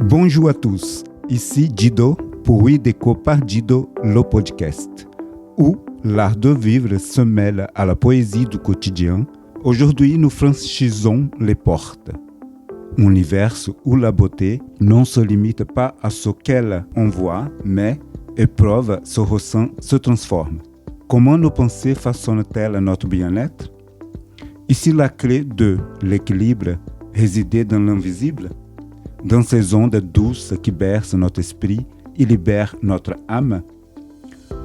Bonjour à tous, ici Dido pour Oui Déco par Dido, le podcast, où l'art de vivre se mêle à la poésie du quotidien. Aujourd'hui, nous franchisons les portes. Un univers où la beauté ne se limite pas à ce qu'elle on voit, mais éprouve, se ressent, se transforme. Comment nos pensées façonnent-elles notre bien-être? Ici, la clé de l'équilibre réside dans l'invisible, dans ces ondes douces qui bercent notre esprit et libèrent notre âme.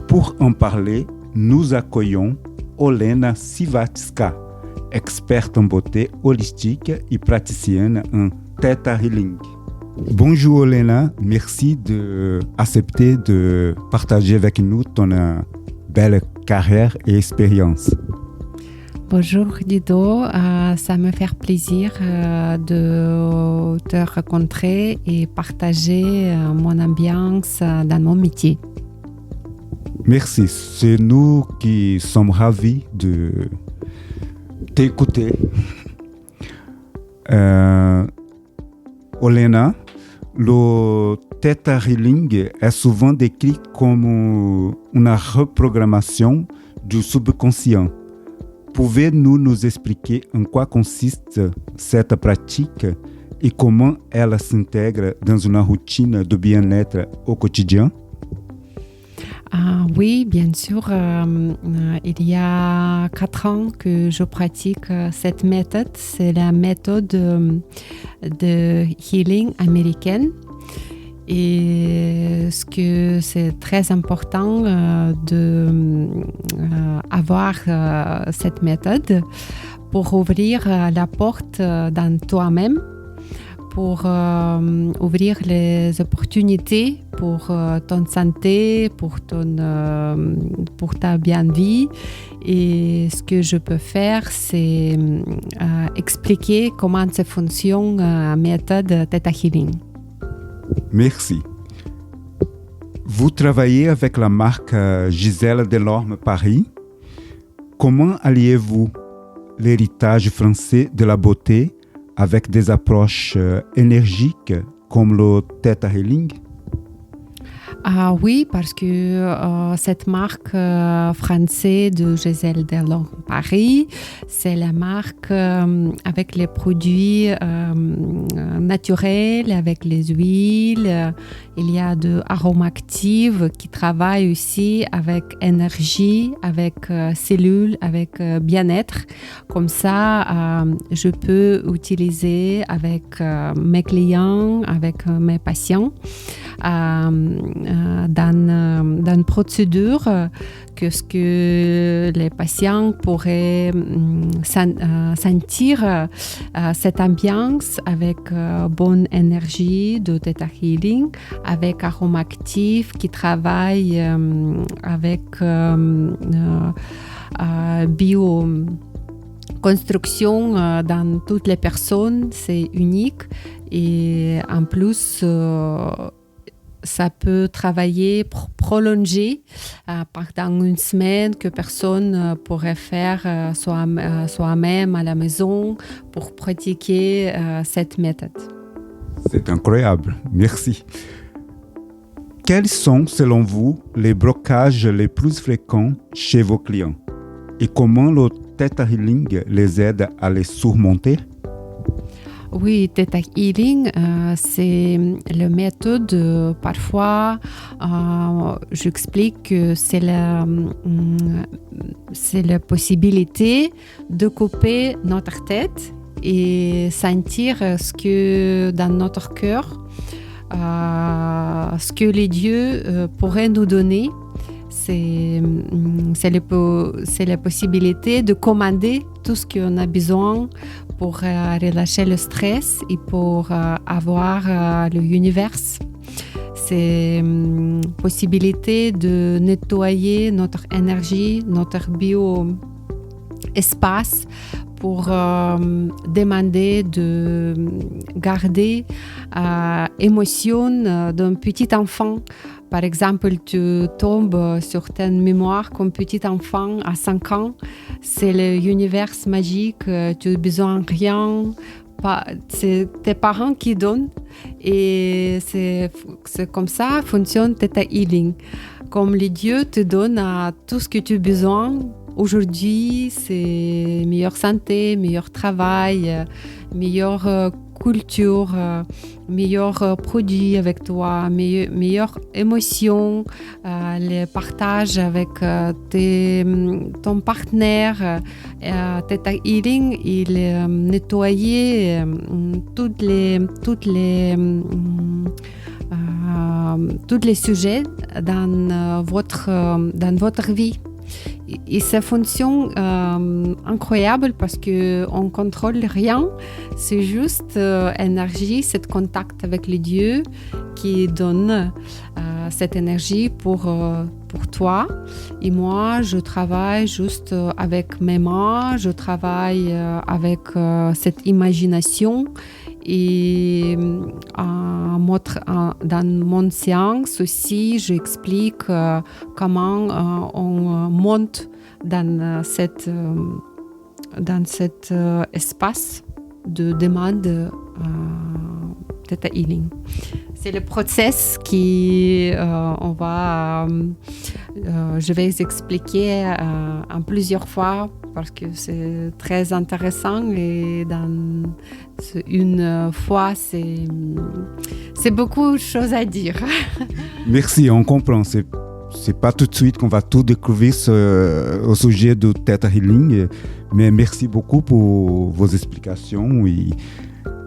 Pour en parler, nous accueillons Olena Sivatska, experte en beauté holistique et praticienne en Theta Healing. Bonjour Olena, merci d'accepter de partager avec nous ton belle carrière et expérience. Bonjour Dido, ça me fait plaisir de te rencontrer et partager mon ambiance dans mon métier. Merci, c'est nous qui sommes ravis de t'écouter. Olena, le Theta Healing est souvent décrit comme une reprogrammation du subconscient. Pouvez-vous nous expliquer en quoi consiste cette pratique et comment elle s'intègre dans une routine de bien-être au quotidien? Oui, bien sûr. Il y a 4 ans que je pratique cette méthode. C'est la méthode de healing américaine. Et ce que c'est très important d'avoir cette méthode pour ouvrir la porte dans toi-même, pour ouvrir les opportunités pour ton santé, pour ta bien-vie. Et ce que je peux faire, c'est expliquer comment ça fonctionne la méthode Theta Healing. Merci. Vous travaillez avec la marque Gisèle Delorme Paris. Comment alliez-vous l'héritage français de la beauté avec des approches énergiques comme le Theta Healing? Oui, parce que cette marque française de Gisèle Delorme Paris, c'est la marque avec les produits naturels, avec les huiles. Il y a de aromactives qui travaillent aussi avec énergie, avec cellules, avec bien-être. Comme ça, je peux utiliser avec mes clients, avec mes patients. Dans une procédure que ce que les patients pourraient sentir cette ambiance avec bonne énergie de Theta Healing, avec aromactifs qui travaillent avec bioconstruction dans toutes les personnes, c'est unique et en plus ça peut travailler, prolonger pendant une semaine que personne pourrait faire soi-même à la maison pour pratiquer cette méthode. C'est incroyable, merci. Quels sont, selon vous, les blocages les plus fréquents chez vos clients et comment le Theta Healing les aide à les surmonter? Oui, Theta Healing, c'est la méthode. Parfois, j'explique que c'est la possibilité de couper notre tête et sentir ce que dans notre cœur, ce que les dieux pourraient nous donner. C'est la possibilité de commander tout ce qu'on a besoin pour relâcher le stress et pour avoir l'univers. C'est une possibilité de nettoyer notre énergie, notre bio-espace pour demander de garder l'émotion d'un petit enfant. Par exemple, tu tombes sur ta mémoire comme petit enfant à 5 ans. C'est l'univers magique, tu n'as besoin de rien. C'est tes parents qui donnent Et c'est comme ça fonctionne Theta Healing. Comme les dieux te donnent tout ce que tu as besoin. Aujourd'hui, c'est meilleure santé, meilleur travail, meilleure culture, meilleurs produits avec toi, meilleures émotions, les partages avec ton partenaire. Theta Healing, il nettoyait toutes les sujets dans votre vie. Et ça fonctionne incroyable parce qu'on ne contrôle rien. C'est juste énergie, cet contact avec les dieux qui donne cette énergie pour toi. Et moi, je travaille juste avec mes mains, je travaille avec cette imagination. Et dans mon séance aussi, j'explique comment on monte dans cet espace de demande Theta Healing. C'est le process je vais expliquer en plusieurs fois parce que c'est très intéressant et dans une fois, c'est beaucoup de choses à dire. Merci, on comprend. C'est pas tout de suite qu'on va tout découvrir au sujet de Theta Healing, mais merci beaucoup pour vos explications. Il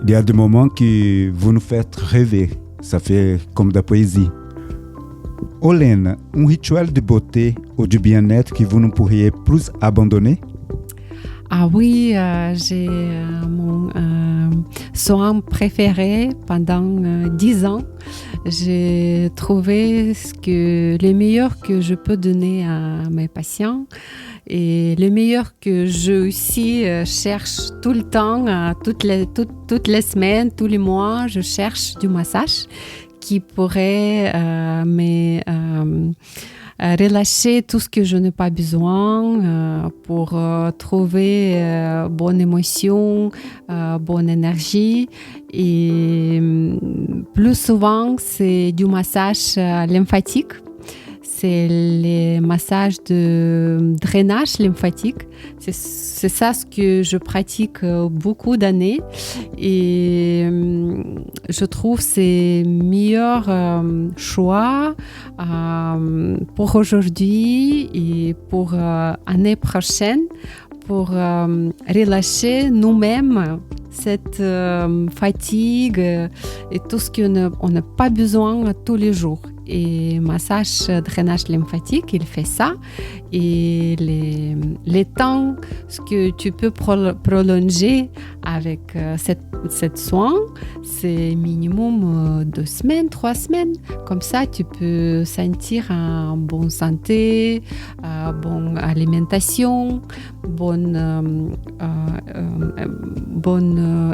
y a des moments que vous nous faites rêver. Ça fait comme de la poésie. Olène, un rituel de beauté ou de bien-être que vous ne pourriez plus abandonner? Ah oui, j'ai mon soin préféré pendant 10 ans. J'ai trouvé que le meilleur que je peux donner à mes patients et le meilleur que je aussi cherche tout le temps, toutes les semaines, tous les mois, je cherche du massage qui pourrait relâcher tout ce que je n'ai pas besoin pour trouver bonne émotion, bonne énergie. Et plus souvent, c'est du massage lymphatique. C'est les massages de drainage lymphatique. C'est ça ce que je pratique beaucoup d'années. Et je trouve que c'est le meilleur choix pour aujourd'hui et pour l'année prochaine pour relâcher nous-mêmes cette fatigue et tout ce qu'on n'a pas besoin tous les jours. Et massage drainage lymphatique, il fait ça. Et les temps ce que tu peux prolonger avec cette soin, c'est minimum 2 semaines, 3 semaines. Comme ça, tu peux sentir en bonne santé, bonne alimentation, bonne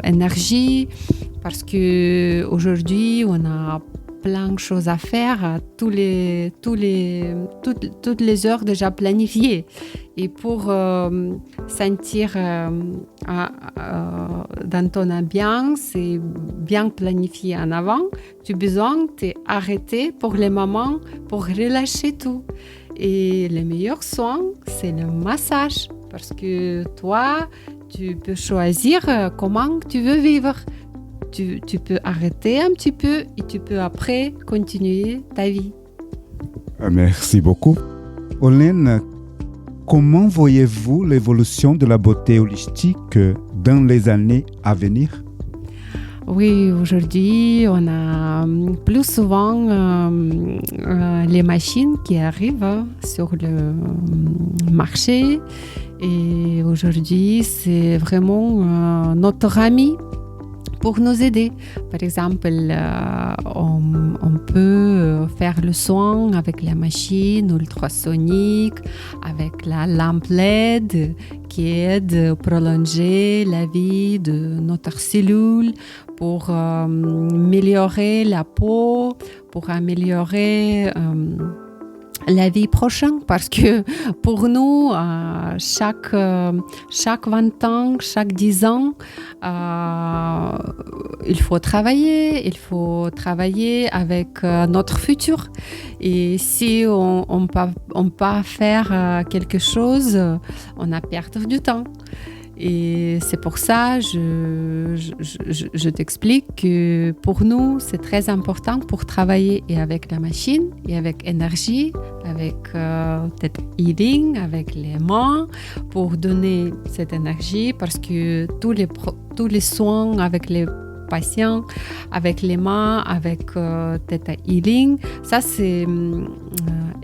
énergie. Parce qu'aujourd'hui, on a plein de choses à faire, toutes les heures déjà planifiées. Et pour sentir dans ton ambiance et bien planifié en avant, tu as besoin de t'arrêter pour les moments pour relâcher tout. Et le meilleur soin, c'est le massage. Parce que toi, tu peux choisir comment tu veux vivre. Tu peux arrêter un petit peu et tu peux après continuer ta vie. Merci beaucoup. Olène, comment voyez-vous l'évolution de la beauté holistique dans les années à venir? Oui, aujourd'hui, on a plus souvent les machines qui arrivent sur le marché. Et aujourd'hui, c'est vraiment notre ami pour nous aider. Par exemple, on peut faire le soin avec la machine ultrasonique, avec la lampe LED qui aide à prolonger la vie de notre cellule pour améliorer la peau, pour améliorer la vie prochaine, parce que pour nous, chaque 20 ans, chaque 10 ans, il faut travailler avec notre futur. Et si on ne pas faire quelque chose, on a perdu du temps. Et c'est pour ça je t'explique que pour nous, c'est très important pour travailler et avec la machine, et avec énergie, avec peut-être healing, avec les mains, pour donner cette énergie, parce que tous les soins avec les patients, avec les mains, avec Theta Healing, ça c'est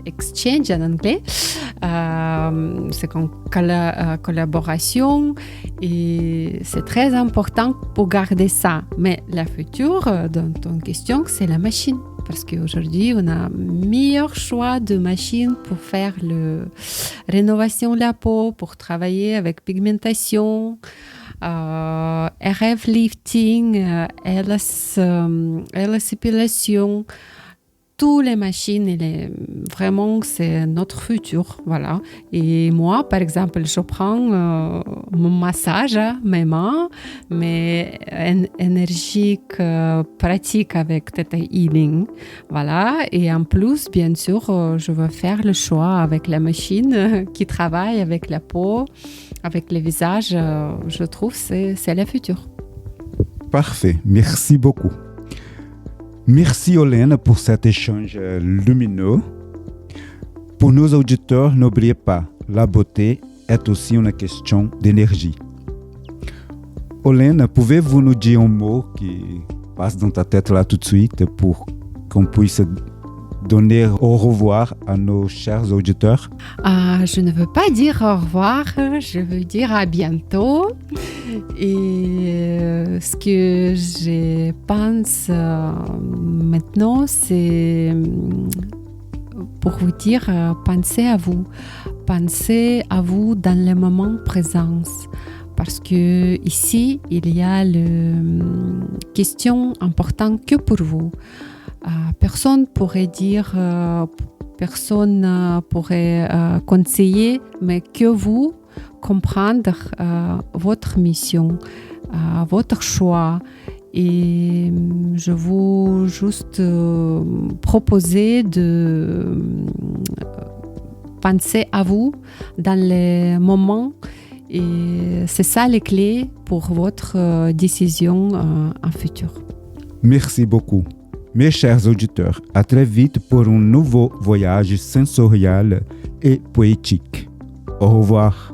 exchange en anglais, c'est comme collaboration, et c'est très important pour garder ça. Mais la future, dans ton question, c'est la machine, parce qu'aujourd'hui on a meilleur choix de machines pour faire la rénovation de la peau, pour travailler avec pigmentation, RF lifting, LS épilation, toutes les machines, vraiment c'est notre futur, voilà. Et moi, par exemple, je prends mon massage, mes mains, mais énergique, pratique avec Theta Healing, voilà. Et en plus, bien sûr, je veux faire le choix avec la machine qui travaille avec la peau, avec le visage. Je trouve que c'est le futur. Parfait, merci beaucoup. Merci Olena pour cet échange lumineux. Pour nos auditeurs, n'oubliez pas, la beauté est aussi une question d'énergie. Olena, pouvez-vous nous dire un mot qui passe dans ta tête là tout de suite pour qu'on puisse donner au revoir à nos chers auditeurs? Je ne veux pas dire au revoir, je veux dire à bientôt. Et ce que je pense maintenant, c'est pour vous dire, pensez à vous dans le moment présent. Parce que ici, il y a une question importante que pour vous. Personne pourrait dire, personne pourrait conseiller, mais que vous comprendre votre mission, votre choix. Et je vous juste proposer de penser à vous dans les moments, et c'est ça les clés pour votre décision en futur. Merci beaucoup. Mes chers auditeurs, à très vite pour un nouveau voyage sensoriel et poétique. Au revoir.